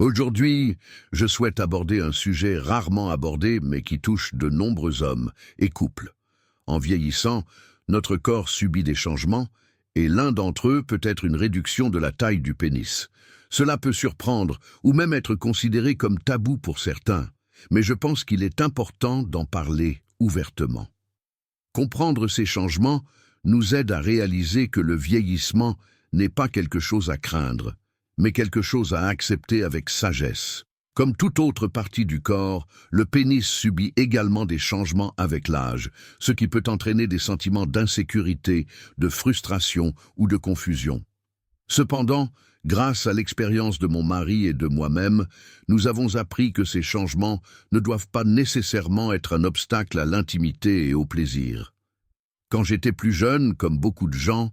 Aujourd'hui, je souhaite aborder un sujet rarement abordé mais qui touche de nombreux hommes et couples. En vieillissant, notre corps subit des changements et l'un d'entre eux peut être une réduction de la taille du pénis. Cela peut surprendre ou même être considéré comme tabou pour certains, mais je pense qu'il est important d'en parler ouvertement. Comprendre ces changements nous aide à réaliser que le vieillissement n'est pas quelque chose à craindre, mais quelque chose à accepter avec sagesse. Comme toute autre partie du corps, le pénis subit également des changements avec l'âge, ce qui peut entraîner des sentiments d'insécurité, de frustration ou de confusion. Cependant, grâce à l'expérience de mon mari et de moi-même, nous avons appris que ces changements ne doivent pas nécessairement être un obstacle à l'intimité et au plaisir. Quand j'étais plus jeune, comme beaucoup de gens,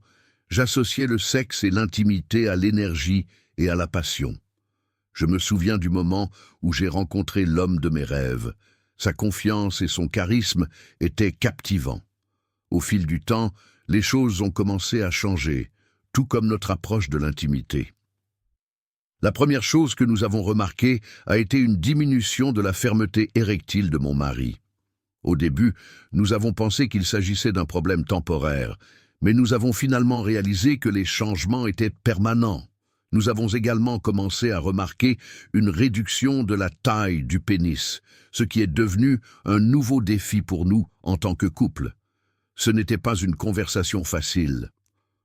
j'associais le sexe et l'intimité à l'énergie et à la passion. Je me souviens du moment où j'ai rencontré l'homme de mes rêves. Sa confiance et son charisme étaient captivants. Au fil du temps, les choses ont commencé à changer, tout comme notre approche de l'intimité. La première chose que nous avons remarquée a été une diminution de la fermeté érectile de mon mari. Au début, nous avons pensé qu'il s'agissait d'un problème temporaire, mais nous avons finalement réalisé que les changements étaient permanents. Nous avons également commencé à remarquer une réduction de la taille du pénis, ce qui est devenu un nouveau défi pour nous en tant que couple. Ce n'était pas une conversation facile.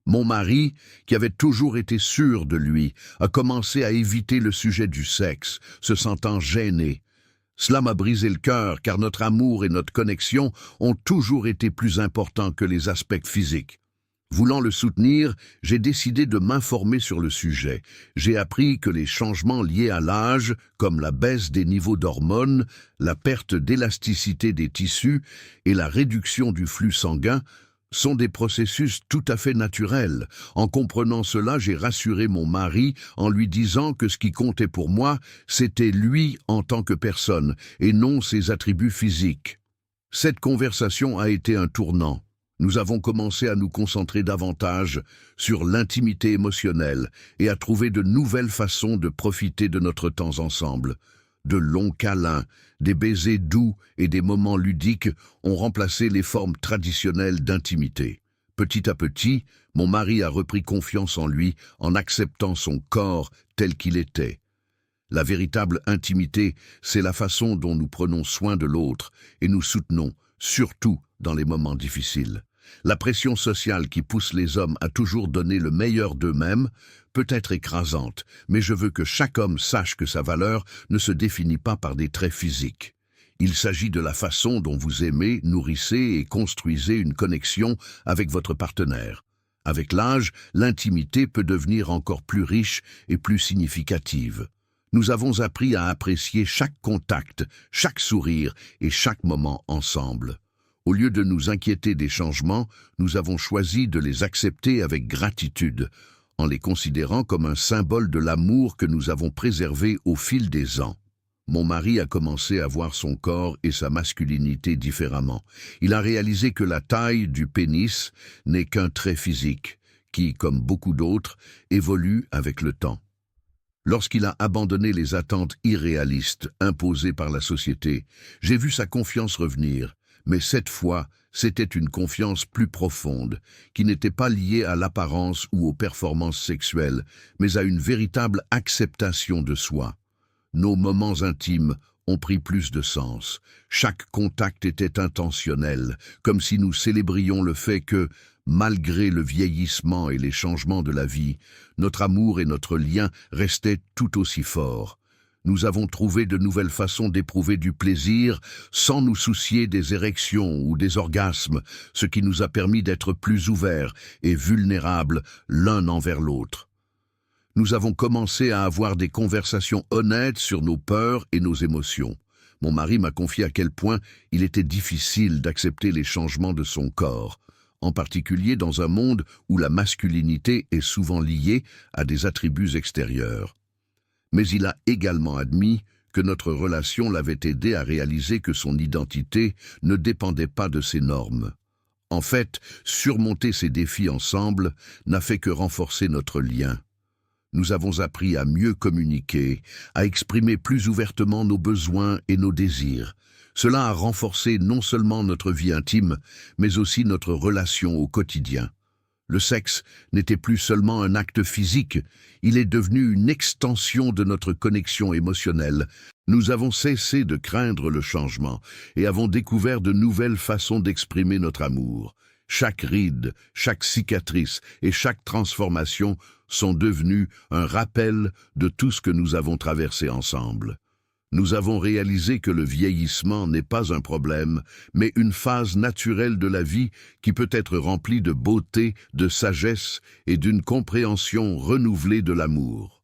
Mon mari, qui avait toujours été sûr de lui, a commencé à éviter le sujet du sexe, se sentant gêné. Cela m'a brisé le cœur car notre amour et notre connexion ont toujours été plus importants que les aspects physiques. Voulant le soutenir, j'ai décidé de m'informer sur le sujet. J'ai appris que les changements liés à l'âge, comme la baisse des niveaux d'hormones, la perte d'élasticité des tissus et la réduction du flux sanguin, sont des processus tout à fait naturels. En comprenant cela, j'ai rassuré mon mari en lui disant que ce qui comptait pour moi, c'était lui en tant que personne et non ses attributs physiques. Cette conversation a été un tournant. Nous avons commencé à nous concentrer davantage sur l'intimité émotionnelle et à trouver de nouvelles façons de profiter de notre temps ensemble. De longs câlins, des baisers doux et des moments ludiques ont remplacé les formes traditionnelles d'intimité. Petit à petit, mon mari a repris confiance en lui en acceptant son corps tel qu'il était. La véritable intimité, c'est la façon dont nous prenons soin de l'autre et nous soutenons, surtout dans les moments difficiles. La pression sociale qui pousse les hommes à toujours donner le meilleur d'eux-mêmes peut être écrasante, mais je veux que chaque homme sache que sa valeur ne se définit pas par des traits physiques. Il s'agit de la façon dont vous aimez, nourrissez et construisez une connexion avec votre partenaire. Avec l'âge, l'intimité peut devenir encore plus riche et plus significative. Nous avons appris à apprécier chaque contact, chaque sourire et chaque moment ensemble. Au lieu de nous inquiéter des changements, nous avons choisi de les accepter avec gratitude, en les considérant comme un symbole de l'amour que nous avons préservé au fil des ans. Mon mari a commencé à voir son corps et sa masculinité différemment. Il a réalisé que la taille du pénis n'est qu'un trait physique, qui, comme beaucoup d'autres, évolue avec le temps. Lorsqu'il a abandonné les attentes irréalistes imposées par la société, j'ai vu sa confiance revenir. Mais cette fois, c'était une confiance plus profonde, qui n'était pas liée à l'apparence ou aux performances sexuelles, mais à une véritable acceptation de soi. Nos moments intimes ont pris plus de sens. Chaque contact était intentionnel, comme si nous célébrions le fait que, malgré le vieillissement et les changements de la vie, notre amour et notre lien restaient tout aussi forts. Nous avons trouvé de nouvelles façons d'éprouver du plaisir sans nous soucier des érections ou des orgasmes, ce qui nous a permis d'être plus ouverts et vulnérables l'un envers l'autre. Nous avons commencé à avoir des conversations honnêtes sur nos peurs et nos émotions. Mon mari m'a confié à quel point il était difficile d'accepter les changements de son corps, en particulier dans un monde où la masculinité est souvent liée à des attributs extérieurs. Mais il a également admis que notre relation l'avait aidé à réaliser que son identité ne dépendait pas de ses normes. En fait, surmonter ces défis ensemble n'a fait que renforcer notre lien. Nous avons appris à mieux communiquer, à exprimer plus ouvertement nos besoins et nos désirs. Cela a renforcé non seulement notre vie intime, mais aussi notre relation au quotidien. Le sexe n'était plus seulement un acte physique, il est devenu une extension de notre connexion émotionnelle. Nous avons cessé de craindre le changement et avons découvert de nouvelles façons d'exprimer notre amour. Chaque ride, chaque cicatrice et chaque transformation sont devenus un rappel de tout ce que nous avons traversé ensemble. Nous avons réalisé que le vieillissement n'est pas un problème, mais une phase naturelle de la vie qui peut être remplie de beauté, de sagesse et d'une compréhension renouvelée de l'amour.